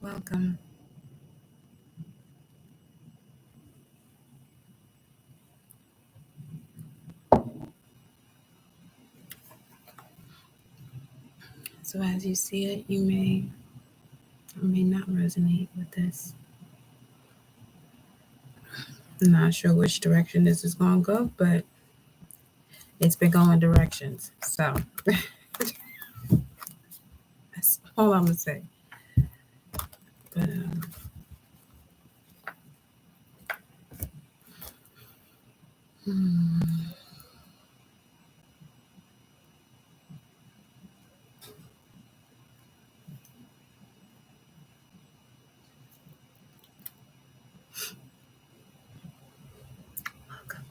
Welcome. So as you see it, you may or may not resonate with this. I'm not sure which direction this is going to go, but it's been going directions. So that's all I'm going to say. But welcome.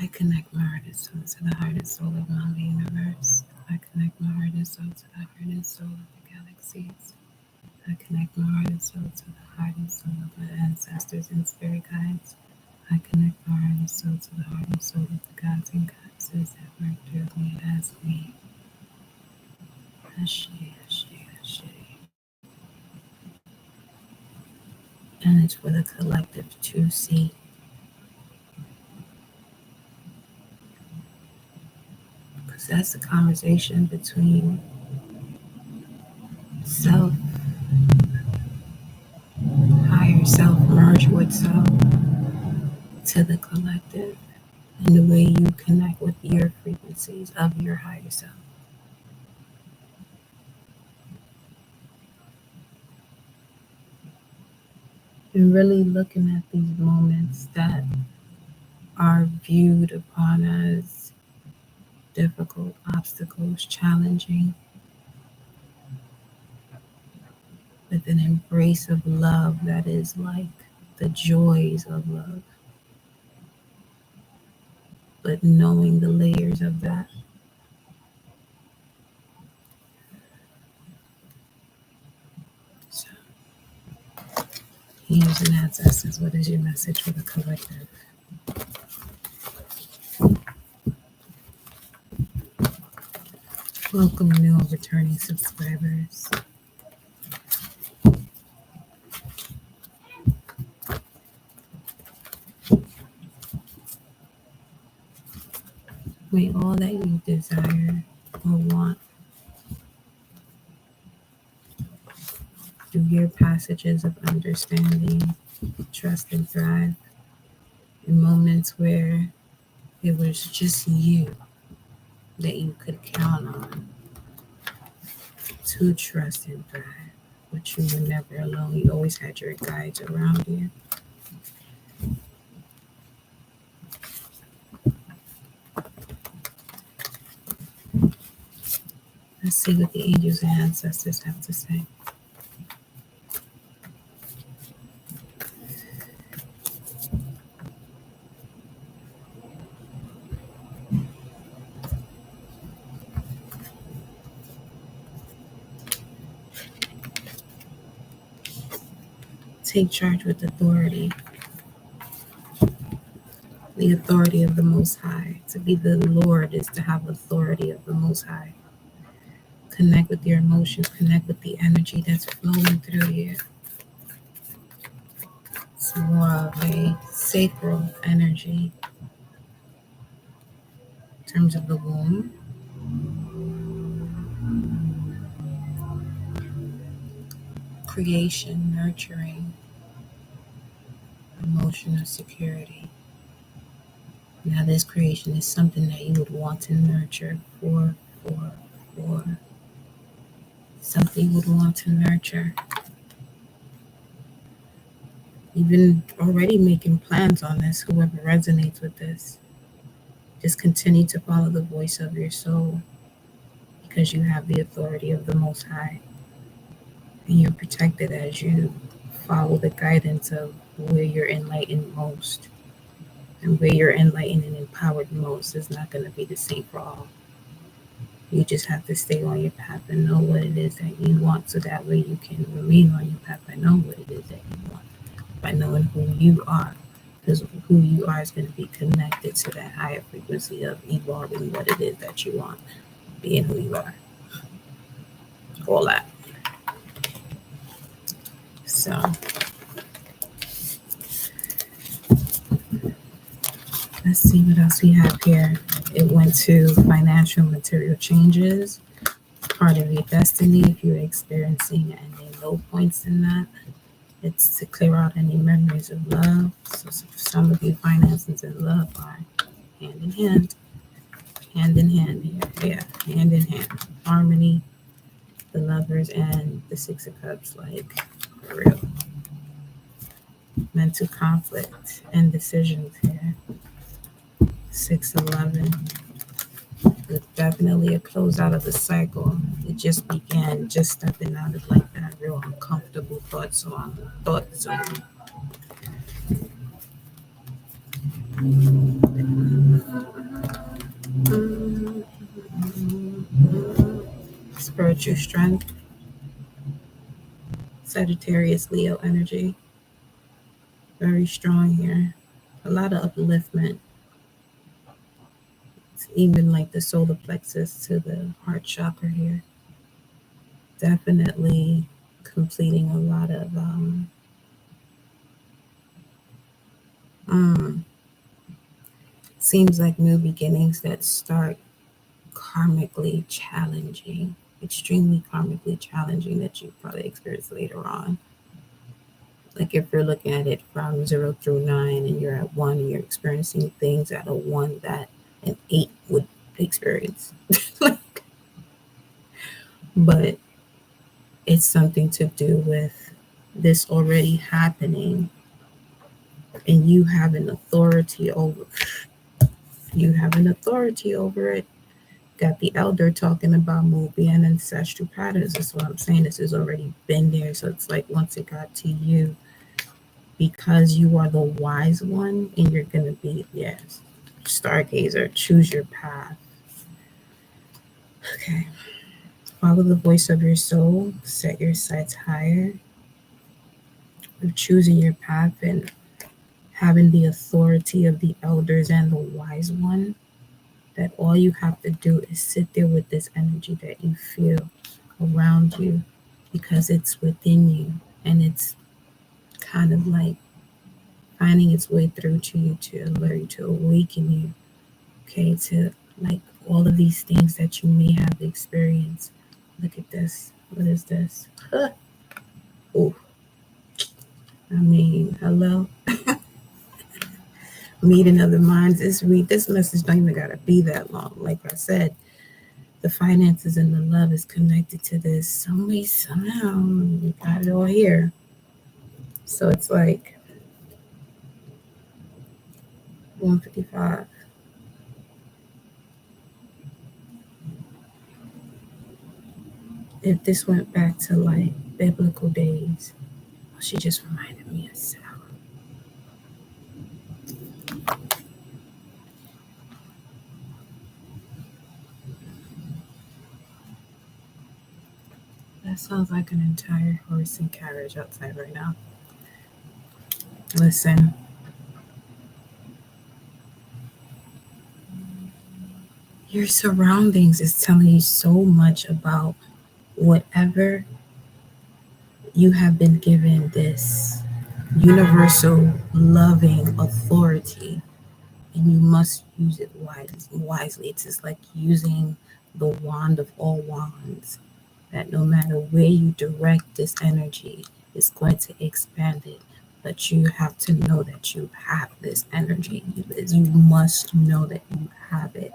I connect my heart and soul to the heart and soul of my universe. I connect my heart and soul to the heart and soul of the galaxies. I connect my heart and soul to the heart and soul of my ancestors and spirit guides. I connect my heart and soul to the heart and soul of the gods and goddesses that work through me as me. Ashe, ashe, ashe. And it's for the collective to see. Because that's the conversation between self, higher self, merge with self, to the collective, and the way you connect with your frequencies of your higher self. And really looking at these moments that are viewed upon as difficult, obstacles, challenging, with an embrace of love that is like the joys of love, but knowing the layers of that. So, using ancestors, what is your message for the collective? Welcome, new and returning subscribers. May all that you desire or want through your passages of understanding, trust, and thrive in moments where it was just you that you could count on to trust and thrive. But you were never alone. You always had your guides around you. Let's see what the angels and ancestors have to say. Take charge with authority, the authority of the Most High. To be the Lord is to have authority of the Most High. Connect with your emotions, connect with the energy that's flowing through you. It's more of a sacral energy in terms of the womb. Creation, nurturing, emotional security. Now, this creation is something that you would want to nurture for. Something you would want to nurture. You've been already making plans on this, whoever resonates with this. Just continue to follow the voice of your soul because you have the authority of the Most High. And you're protected as you follow the guidance of where you're enlightened most. And where you're enlightened and empowered most is not going to be the same for all. You just have to stay on your path and know what it is that you want, so that way you can remain on your path and know what it is that you want by knowing who you are. Because who you are is going to be connected to that higher frequency of evolving what it is that you want, being who you are. All that. So let's see what else we have here. It went to financial material changes, part of your destiny. If you're experiencing any low points in that, it's to clear out any memories of love. So some of you, finances and love are hand in hand. Hand in hand here. Yeah, hand in hand. Harmony, the lovers, and the Six of Cups, like for real. Mental conflict and decisions here. 611. It's definitely a close out of the cycle. It just began, just stepping out of like that real uncomfortable thought zone. Spiritual strength. Sagittarius, Leo energy. Very strong here. A lot of upliftment. It's even like the solar plexus to the heart chakra here. Definitely completing a lot of seems like new beginnings that start karmically challenging, extremely karmically challenging, that you probably experience later on. Like if you're looking at it from 0 through 9 and you're at 1, and you're experiencing things at a 1 that an 8 would experience. But it's something to do with this already happening, and you have an authority over it. Got the elder talking about movie and ancestral patterns. That's what I'm saying. This has already been there. So it's like once it got to you, because you are the wise one, and you're going to be, yes, stargazer, choose your path. Okay. Follow the voice of your soul. Set your sights higher. Of choosing your path and having the authority of the elders and the wise one, that all you have to do is sit there with this energy that you feel around you, because it's within you, and it's kind of like finding its way through to you, to alert you, to awaken you, okay, to like all of these things that you may have experienced. Look at this. What is this? Oh, I mean, hello. Meeting of the minds. This message don't even gotta be that long. Like I said, the finances and the love is connected to this some way, somehow. You got it all here. So it's like 155. If this went back to like biblical days, she just reminded me of Sarah. That sounds like an entire horse and carriage outside right now. Listen. Your surroundings is telling you so much about whatever you have been given, this universal loving authority, and you must use it wisely. It's just like using the wand of all wands, that no matter where you direct this energy, it's going to expand it. But you have to know that you have this energy. You must know that you have it,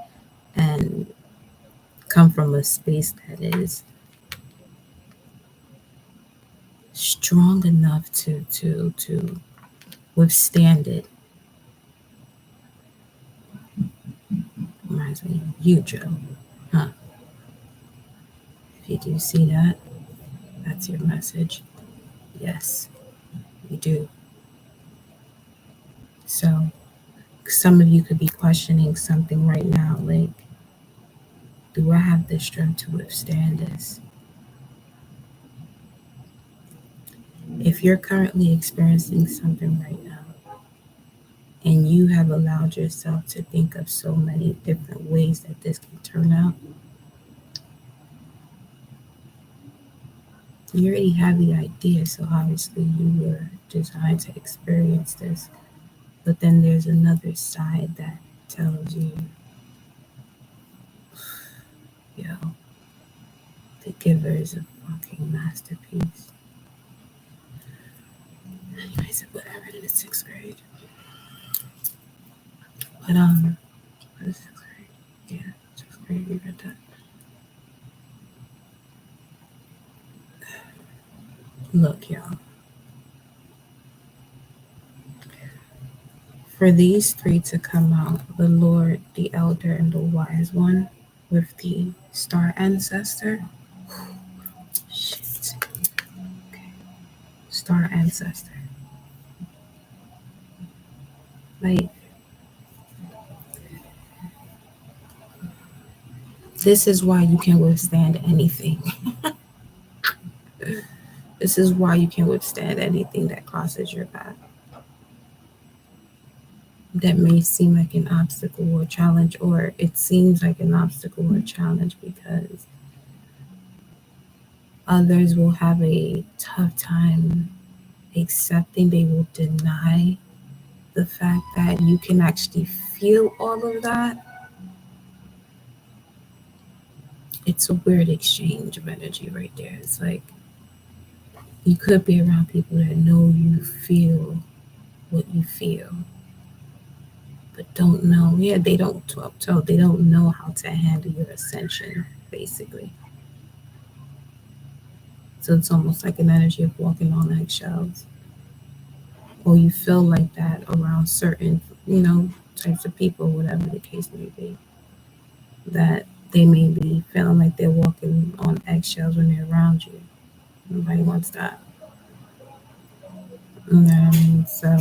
and come from a space that is strong enough to withstand it. Reminds me of you, Joe. Huh? If you do see that, that's your message. Yes, you do. So some of you could be questioning something right now, like, Do I have the strength to withstand this? If you're currently experiencing something right now, and you have allowed yourself to think of so many different ways that this can turn out, you already have the idea, so obviously you were designed to experience this. But then there's another side that tells you, yo, the giver is a fucking masterpiece. Anyways, whatever, in the 6th grade. But, what is 6th grade? Yeah, 6th grade, we read that. Look, y'all. For these three to come out, the Lord, the Elder, and the Wise One, with the Star Ancestor. Shit. Okay. Star Ancestor. Like, this is why you can withstand anything. This is why you can withstand anything that crosses your path. That may seem like an obstacle or challenge, or it seems like an obstacle or challenge because others will have a tough time accepting, they will deny the fact that you can actually feel all of that. It's a weird exchange of energy right there. It's like you could be around people that know you feel what you feel, but don't know. Yeah, they don't tell. They don't know how to handle your ascension, basically. So it's almost like an energy of walking on eggshells. Or you feel like that around certain, types of people, whatever the case may be. That they may be feeling like they're walking on eggshells when they're around you. Nobody wants that. You know what I mean? So,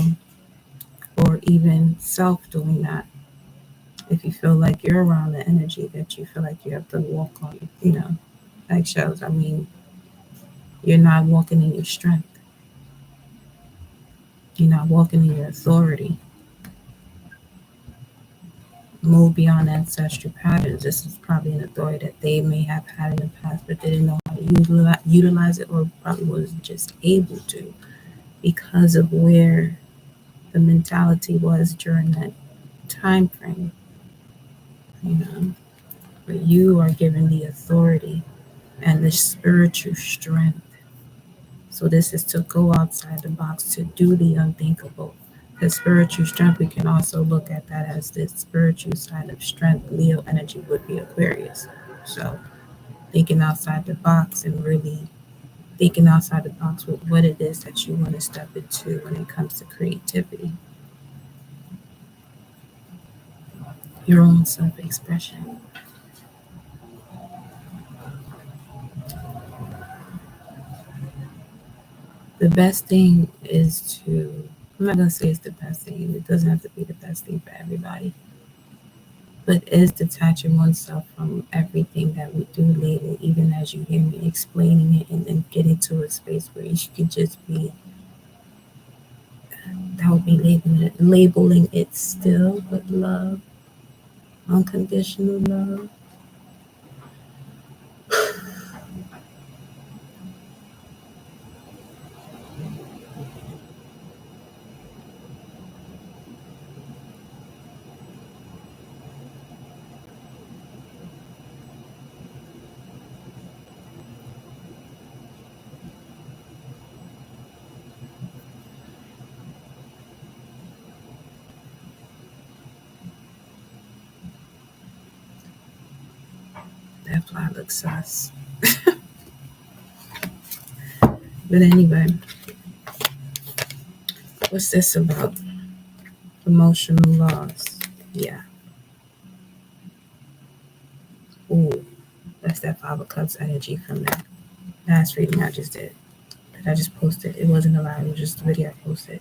or even self doing that. If you feel like you're around the energy that you feel like you have to walk on, eggshells, I mean, you're not walking in your strength. You're not walking in your authority. Move beyond ancestral patterns. This is probably an authority that they may have had in the past, but they didn't know how to utilize it, or probably wasn't just able to because of where the mentality was during that time frame. But you are given the authority and the spiritual strength. So this is to go outside the box, to do the unthinkable. The spiritual strength, we can also look at that as the spiritual side of strength. Leo energy would be Aquarius. So thinking outside the box and really thinking outside the box with what it is that you want to step into when it comes to creativity. Your own self-expression. The best thing is to, I'm not going to say it's the best thing. It doesn't have to be the best thing for everybody. But is detaching oneself from everything that we do lately, even as you hear me explaining it, and then getting to a space where you can just be, that would be labeling it still with love, unconditional love. That fly looks sus. But anyway, what's this about? Emotional loss. Yeah. Ooh, that's that 5 of Cups energy from that last reading I just did. That I just posted. It wasn't a live, it was just a video I posted.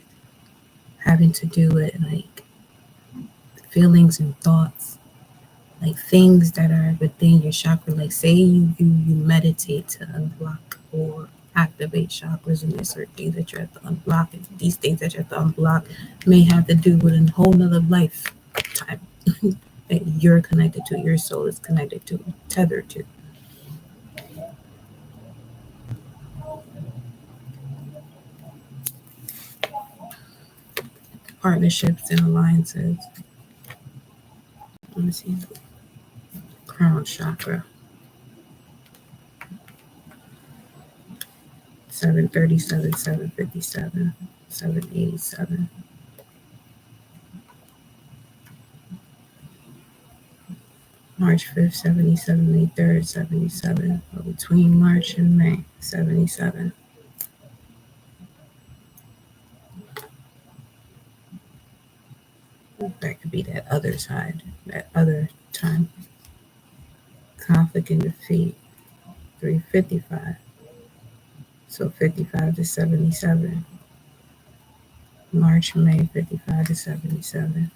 Having to do with like feelings and thoughts like things that are within your chakra. Like say you meditate to unblock or activate chakras, and there's certain things that you have to unblock, and these things that you have to unblock may have to do with a whole nother lifetime that you're connected to, your soul is connected to, tethered to. Partnerships and alliances. Let me see. Crown chakra. 737, 757, 787. March 5th, 77, May 3rd, 77. But between March and May, 77. That could be that other side, that other time. Conflict and defeat, 355. So 55 to 77. March, May, 55 to 77.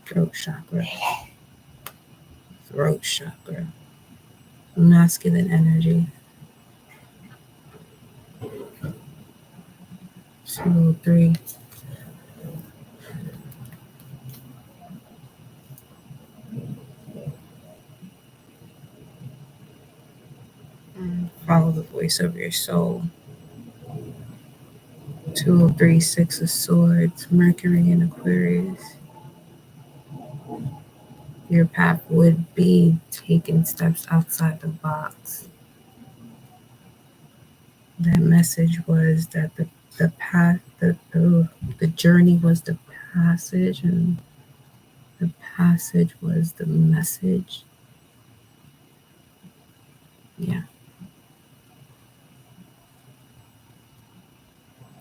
Throat chakra. Throat chakra. Masculine energy. 203. Follow the voice of your soul. 203, Six of Swords, Mercury in Aquarius. Your path would be taking steps outside the box. That message was that the path, the journey was the passage, and the passage was the message. Yeah.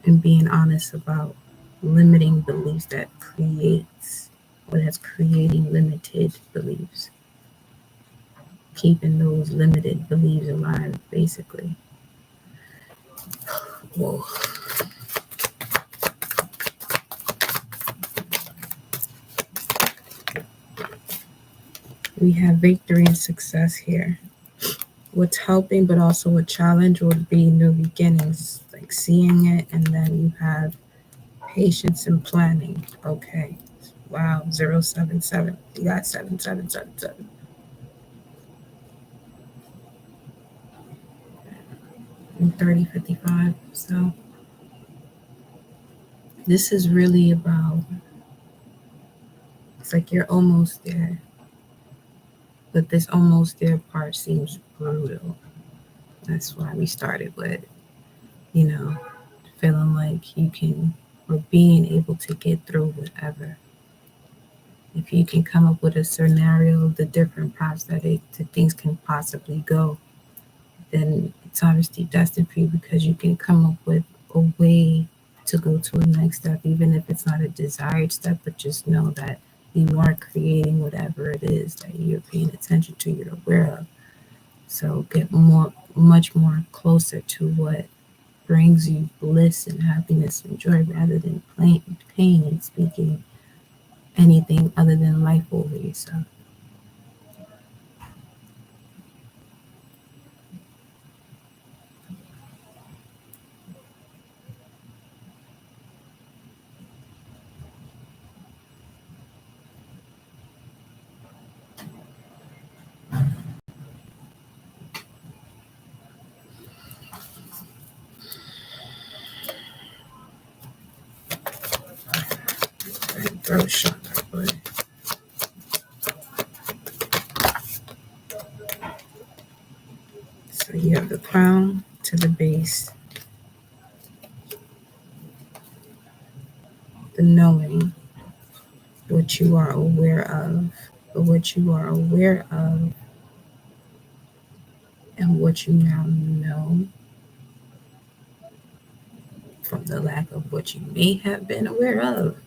And being honest about limiting beliefs that creates what has creating limited beliefs. Keeping those limited beliefs alive, basically. Whoa. We have victory and success here. What's helping, but also a challenge, would be new beginnings, like seeing it, and then you have patience and planning. Okay. Wow. 077. You got 7777. And 3055. So this is really about, it's like you're almost there, but this almost there part seems brutal. That's why we started with, feeling like you can, or being able to get through whatever. If you can come up with a scenario of the different paths that things can possibly go, then it's obviously destined for you, because you can come up with a way to go to a next step, even if it's not a desired step, but just know that you are creating whatever it is that you're paying attention to, you're aware of. So get much more closer to what brings you bliss and happiness and joy, rather than pain and speaking anything other than life over yourself. Throat chakra, but so you have the crown to the base, the knowing, what you are aware of, but what you are aware of and what you now know from the lack of what you may have been aware of.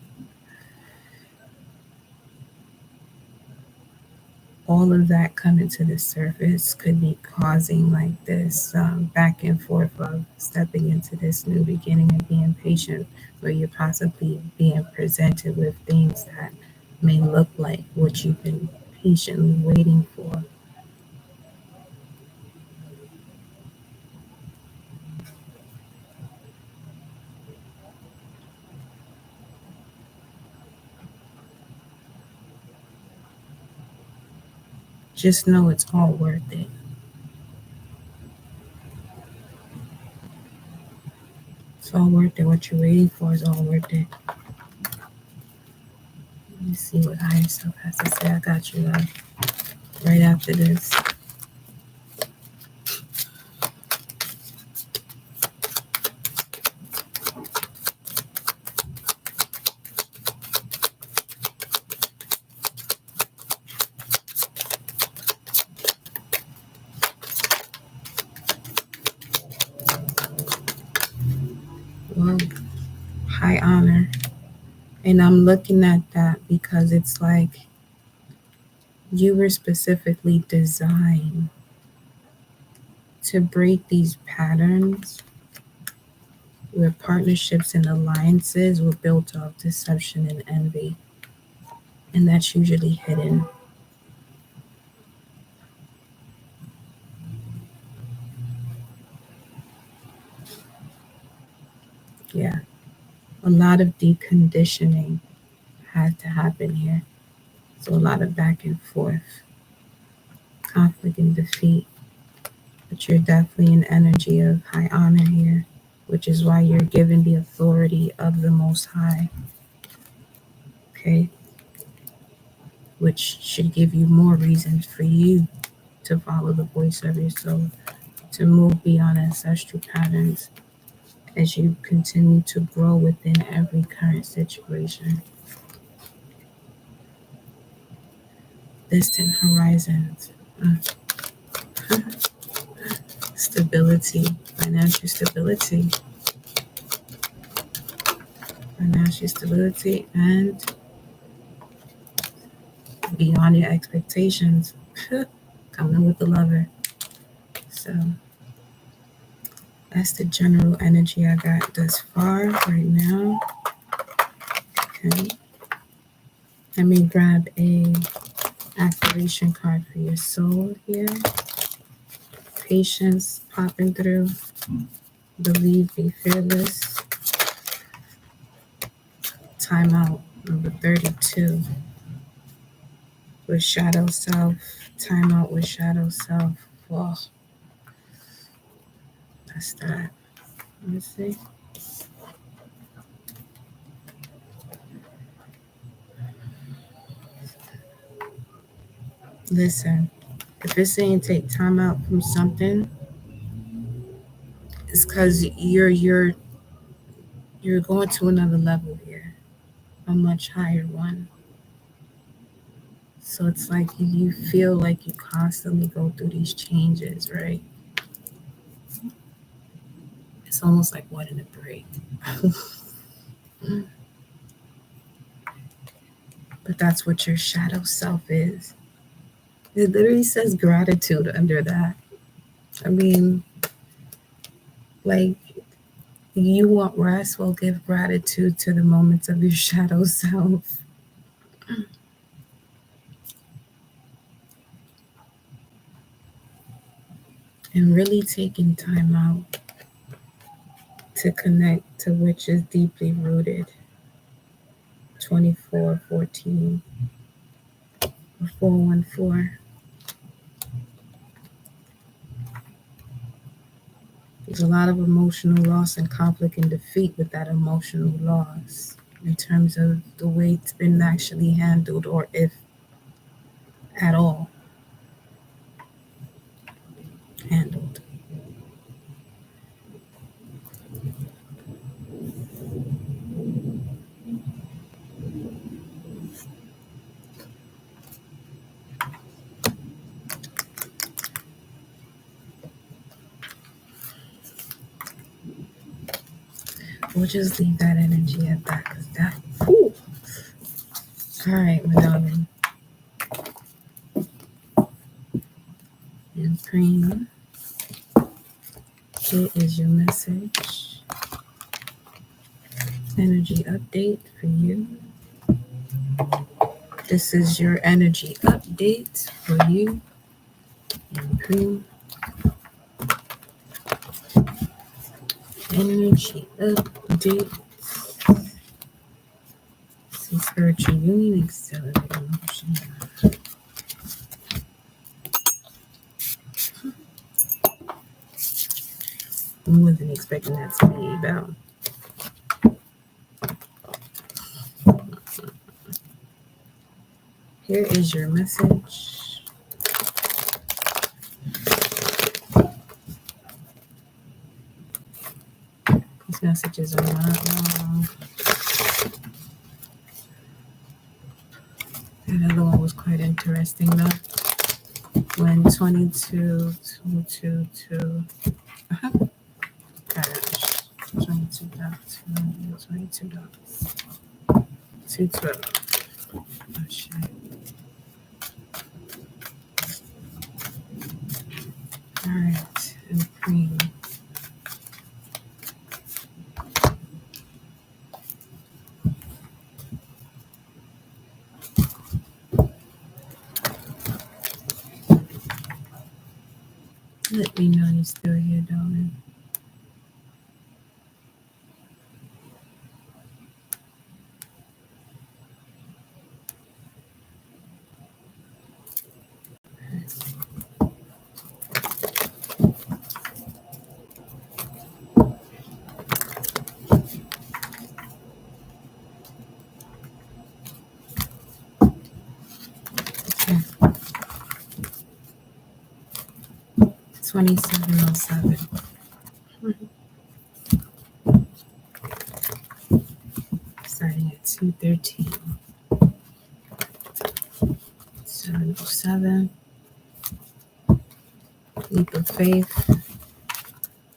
all of that coming to the surface could be causing like this back and forth of stepping into this new beginning and being patient, where you're possibly being presented with things that may look like what you've been patiently waiting for. Just know it's all worth it. It's all worth it. What you're waiting for is all worth it. Let me see what higher self has to say. I got you, love. Right after this. Well, high honor. And I'm looking at that because it's like you were specifically designed to break these patterns where partnerships and alliances were built off deception and envy. And that's usually hidden. Yeah. A lot of deconditioning had to happen here. So a lot of back and forth, conflict and defeat. But you're definitely an energy of high honor here, which is why you're given the authority of the Most High. Okay? Which should give you more reasons for you to follow the voice of your soul, to move beyond ancestral patterns as you continue to grow within every current situation. Distant horizons. Stability, financial stability. Financial stability and beyond your expectations. Coming with the lover. So that's the general energy I got thus far right now. Okay. Let me grab a activation card for your soul here. Patience popping through. Believe, be fearless. Timeout number 32. With shadow self. Timeout with shadow self. Whoa. That's that. Let me see. Listen, if it's saying take time out from something, it's because you're going to another level here, a much higher one. So it's like you feel like you constantly go through these changes, right? It's almost like wanting a break. But that's what your shadow self is. It literally says gratitude under that. I mean, like, you want rest? Well, give gratitude to the moments of your shadow self. And really taking time out to connect to which is deeply rooted. 2414 or 414. There's a lot of emotional loss and conflict and defeat with that emotional loss in terms of the way it's been actually handled, or if at all handled. We'll just leave that energy at that, because that, whew. All right, my darling. Here is your message. Energy update for you. This is your energy update for you. Energy update. See spiritual union accelerating motion. I wasn't expecting that to be about. Here is your message. These messages are not long. That other one was quite interesting though. When 22, 222, gosh, 22 dots, 22 dots, 212. Oh shit. Alright, and cream. Let me know you're still here, darling. Okay. 2707. Starting at 213. 707. Leap of faith.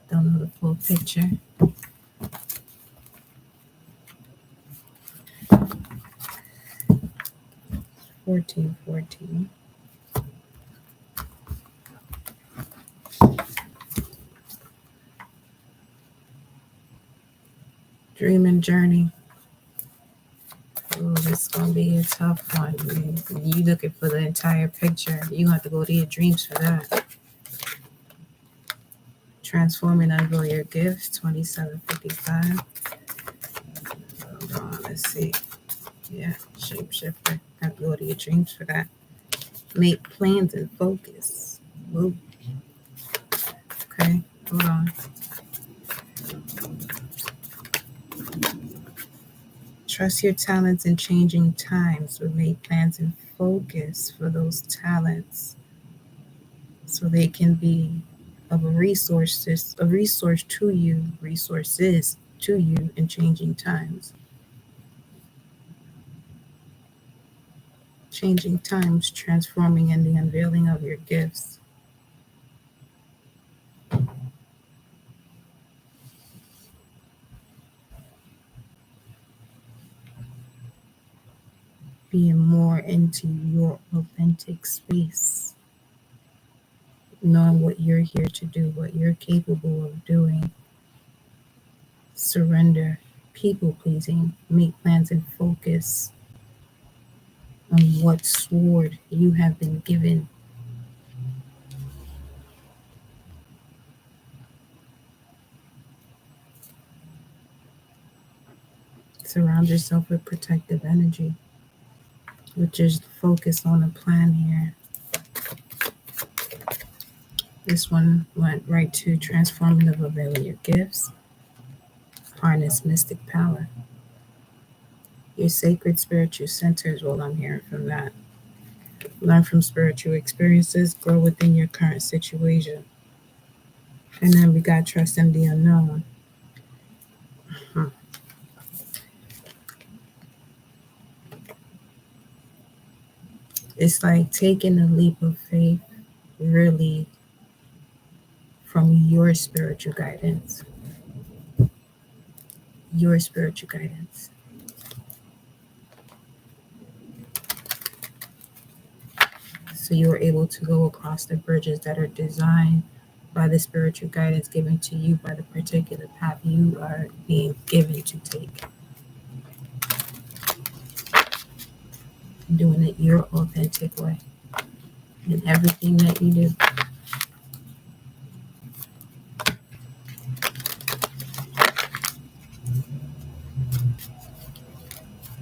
Don't know the full picture. 1414. Dream and journey. Oh, this is gonna be a tough one. You looking for the entire picture. You have to go to your dreams for that. Transform and unveil your gifts. 2755. Hold on, let's see. Yeah, shapeshifter. Have to go to your dreams for that. Make plans and focus. Whoa. Okay, hold on. Trust your talents in changing times, but make plans and focus for those talents so they can be of a resource to you, resources to you in changing times. Changing times, transforming and the unveiling of your gifts. Being more into your authentic space. Knowing what you're here to do, what you're capable of doing. Surrender, people pleasing, make plans and focus on what sword you have been given. Surround yourself with protective energy, which is focus on a plan here. This one went right to transformative avail your gifts, harness mystic power. Your sacred spiritual centers, well, I'm hearing from that. Learn from spiritual experiences, grow within your current situation. And then we got trust in the unknown. It's like taking a leap of faith, really, from your spiritual guidance. Your spiritual guidance. So you are able to go across the bridges that are designed by the spiritual guidance given to you by the particular path you are being given to take. Doing it your authentic way in everything that you do.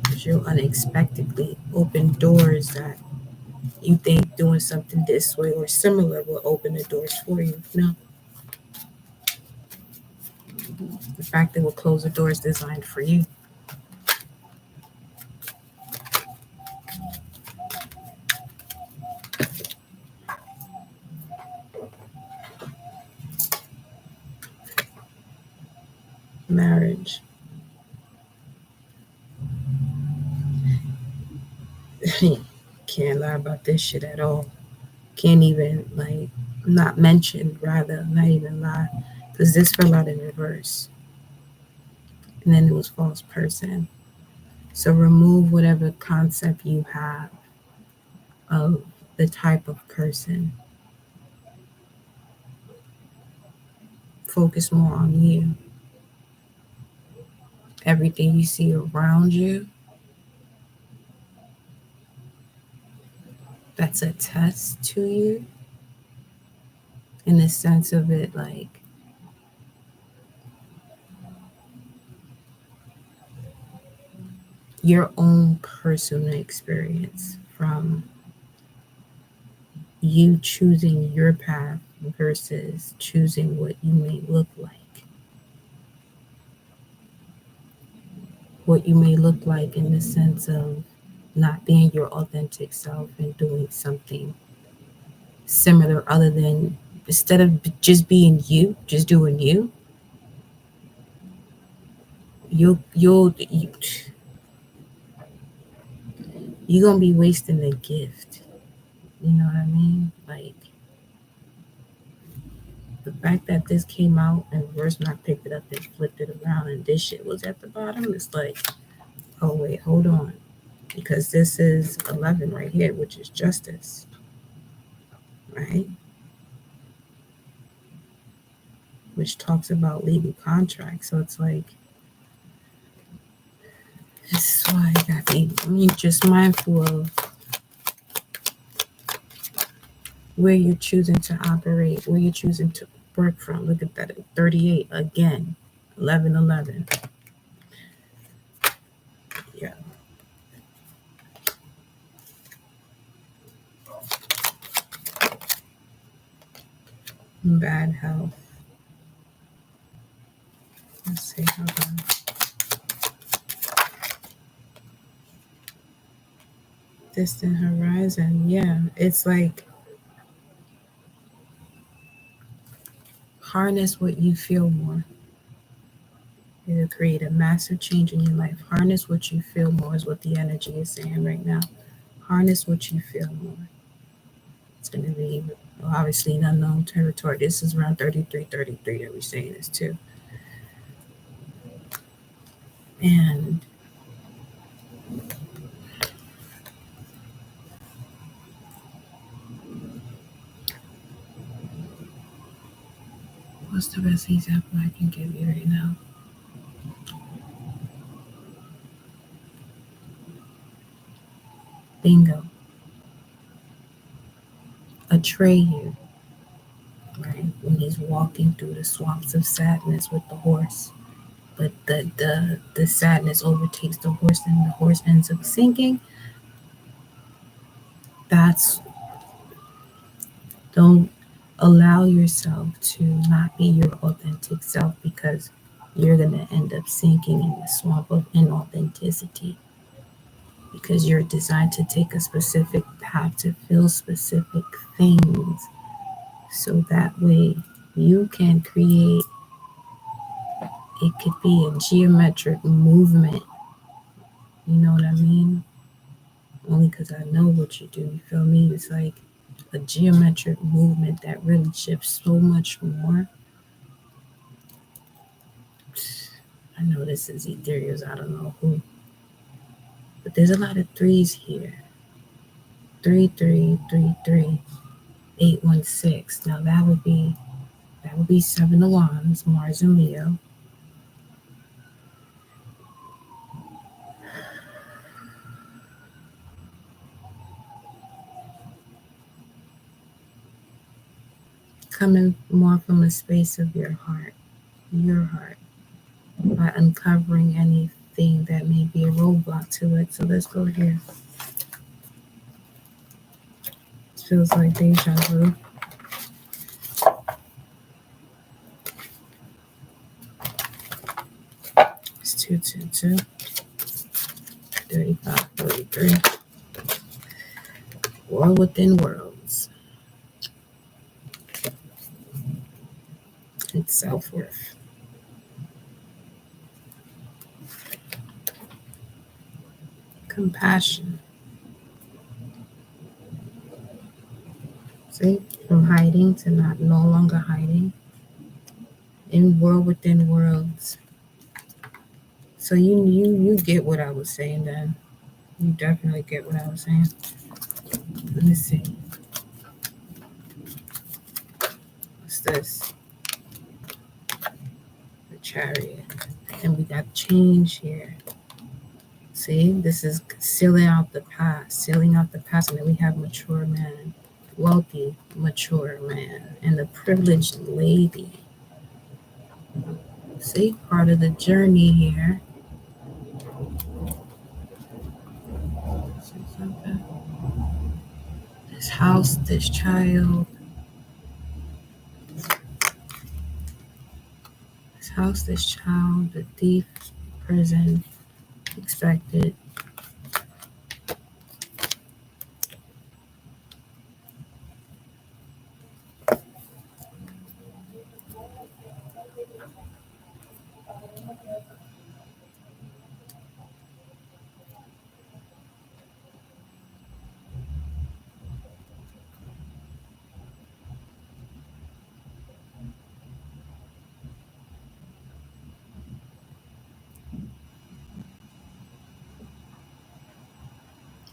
Because you'll unexpectedly open doors that you think doing something this way or similar will open the doors for you. No. In fact, it will close the doors designed for you. Marriage. Can't lie about this shit at all. Can't even, not mention, rather, not even lie. Because this fell out in reverse. And then it was false person. So remove whatever concept you have of the type of person. Focus more on you. Everything you see around you, that's a test to you. In the sense of it, your own personal experience from you choosing your path versus choosing what you may look like. What you may look like in the sense of not being your authentic self and doing something similar other than, instead of just being you, just doing you, you're gonna be wasting the gift. You know what I mean? The fact that this came out and reverse and I picked it up and flipped it around and this shit was at the bottom, it's like, oh wait, hold on. Because this is 11 right here, which is justice. Right? Which talks about legal contracts. So it's like, this is why I got to be just mindful of where you're choosing to operate, where you're choosing to work from. Look at that, 38 again, 11. Yeah. Bad health. Let's see, hold on. Distant horizon. Yeah, it's like harness what you feel more. It'll create a massive change in your life. Harness what you feel more is what the energy is saying right now. Harness what you feel more. It's going to be obviously an unknown territory. This is around 33 that we're saying this too. And what's the best example I can give you right now? Bingo. Atreyu, right? When he's walking through the swamps of sadness with the horse. But the sadness overtakes the horse and the horse ends up sinking. Don't allow yourself to not be your authentic self, because you're going to end up sinking in the swamp of inauthenticity, because you're designed to take a specific path to feel specific things, so that way you can create, it could be a geometric movement. You know what I mean? Only because I know what you do, you feel me? It's like a geometric movement that really shifts so much more. I know this is ethereal, I don't know who, but there's a lot of threes here. 3333 816. Now that would be That would be 7 of Wands, Mars and Leo. Coming more from a space of your heart, by uncovering anything that may be a roadblock to it. So let's go here. It feels like deja vu. It's 222, 35, 43. War within worlds. It's self-worth. Compassion. See, from hiding to no longer hiding. In world within worlds. So you get what I was saying then. You definitely get what I was saying. Let me see. What's this? The Chariot. And we got change here. See, this is sealing out the past. And then we have mature man, wealthy, mature man, and the privileged lady. See, part of the journey here. This house, this child. This house, this child, the thief, prison, expected.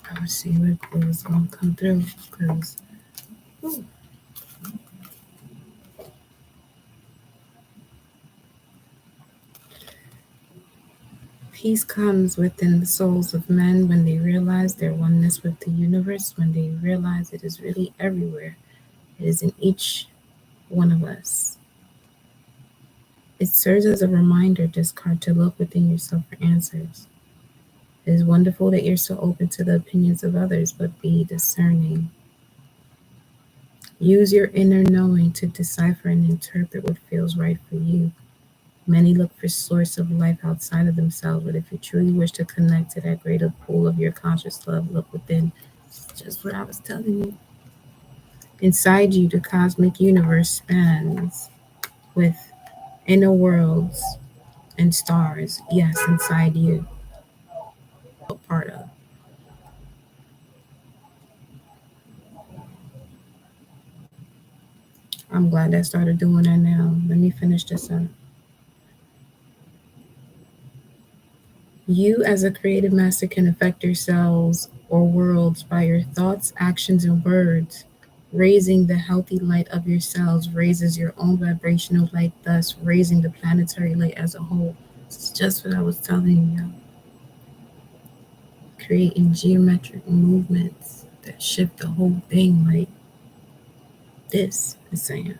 I would see what was going to come through because peace comes within the souls of men when they realize their oneness with the universe, when they realize it is really everywhere. It is in each one of us. It serves as a reminder, this card, to look within yourself for answers. It is wonderful that you're so open to the opinions of others, but be discerning. Use your inner knowing to decipher and interpret what feels right for you. Many look for source of life outside of themselves, but if you truly wish to connect to that greater pool of your conscious love, look within. It's just what I was telling you. Inside you, the cosmic universe spans with inner worlds and stars. Yes, inside you. What part of? I'm glad I started doing that now. Let me finish this up. You as a creative master can affect yourselves or worlds by your thoughts, actions, and words. Raising the healthy light of yourselves raises your own vibrational light, thus raising the planetary light as a whole. It's just what I was telling you. Creating geometric movements that shift the whole thing, like this is saying.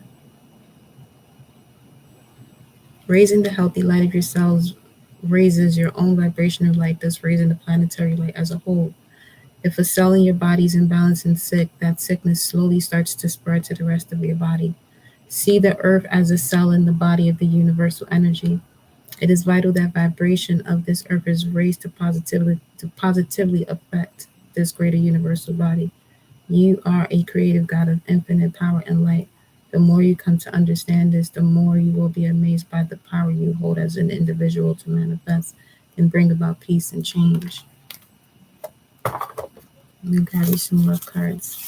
Raising the healthy light of yourselves raises your own vibrational light, thus raising the planetary light as a whole. If a cell in your body is imbalanced and sick, that sickness slowly starts to spread to the rest of your body. See the earth as a cell in the body of the universal energy. It is vital that vibration of this earth is raised to positively affect this greater universal body. You are a creative God of infinite power and light. The more you come to understand this, the more you will be amazed by the power you hold as an individual to manifest and bring about peace and change. I'm going to grab you some love cards.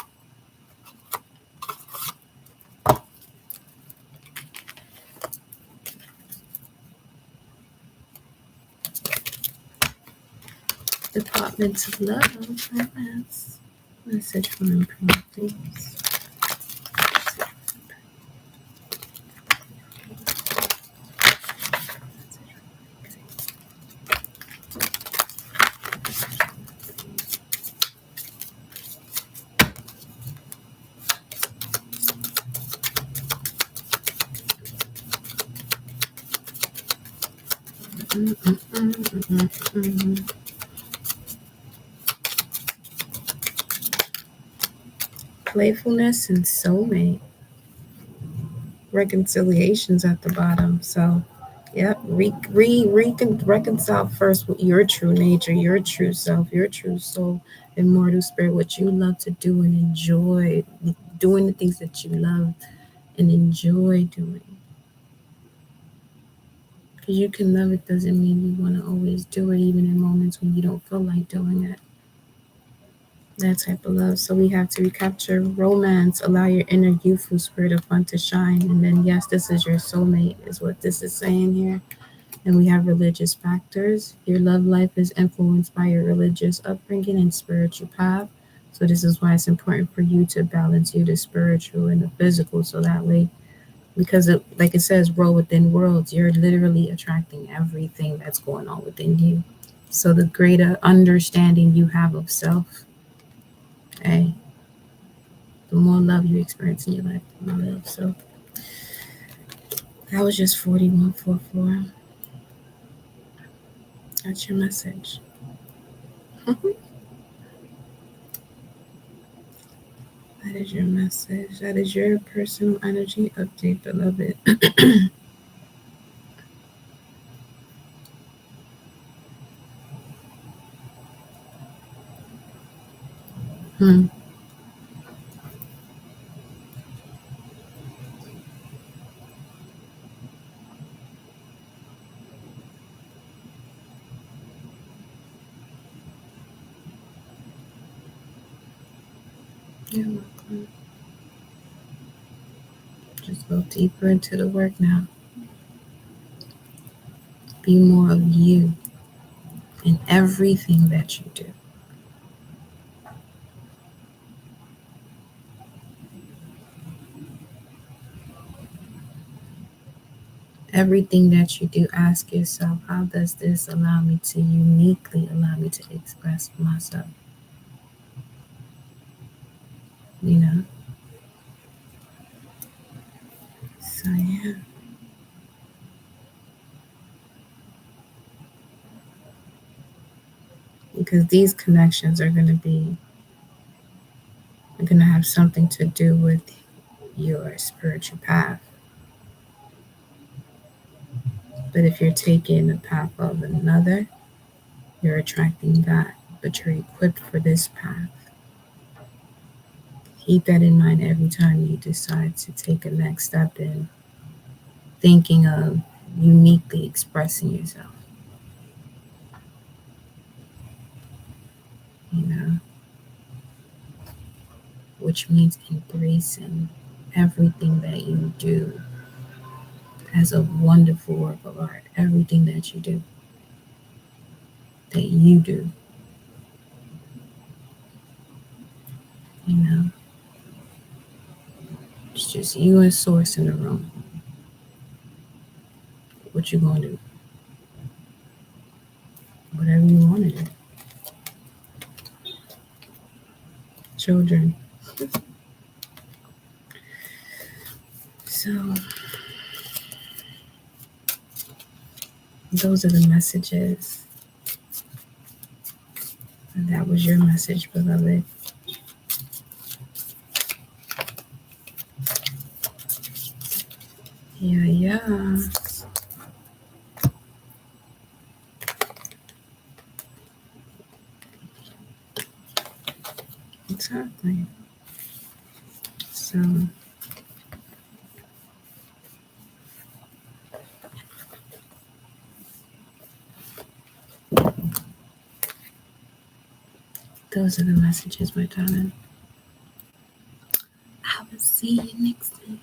Department of Love, romance. Message from Emperor, please. Playfulness and soulmate. Reconciliations at the bottom. So, yep, reconcile first with your true nature, your true self, your true soul, immortal spirit, what you love to do and enjoy doing the things that you love and enjoy doing. Because you can love it doesn't mean you want to always do it, even in moments when you don't feel like doing it. That type of love. So we have to recapture romance, allow your inner youthful spirit of fun to shine. And then, yes, this is your soulmate, is what this is saying here. And we have religious factors. Your love life is influenced by your religious upbringing and spiritual path. So this is why it's important for you to balance the spiritual and the physical. So that way, because it, like it says, roll within worlds, you're literally attracting everything that's going on within you. So the greater understanding you have of self, okay, the more love you experience in your life, the more love. So that was just 4144. That's your message. That is your message. That is your personal energy update, beloved. Hmm. You're welcome. Just go deeper into the work now. Be more of you in everything that you do. Everything that you do, ask yourself, how does this allow me to uniquely allow me to express myself? You know? So, yeah. Because these connections are going to have something to do with your spiritual path. But if you're taking the path of another, you're attracting that. But you're equipped for this path. Keep that in mind every time you decide to take a next step in thinking of uniquely expressing yourself. You know, which means embracing everything that you do as a wonderful work of art. Everything that you do, you know, it's just you and Source in the room. What you gonna do? Whatever you want to do. Children. So those are the messages. And that was your message, beloved. Yeah. Exactly. So those are the messages, my darling. I will see you next time.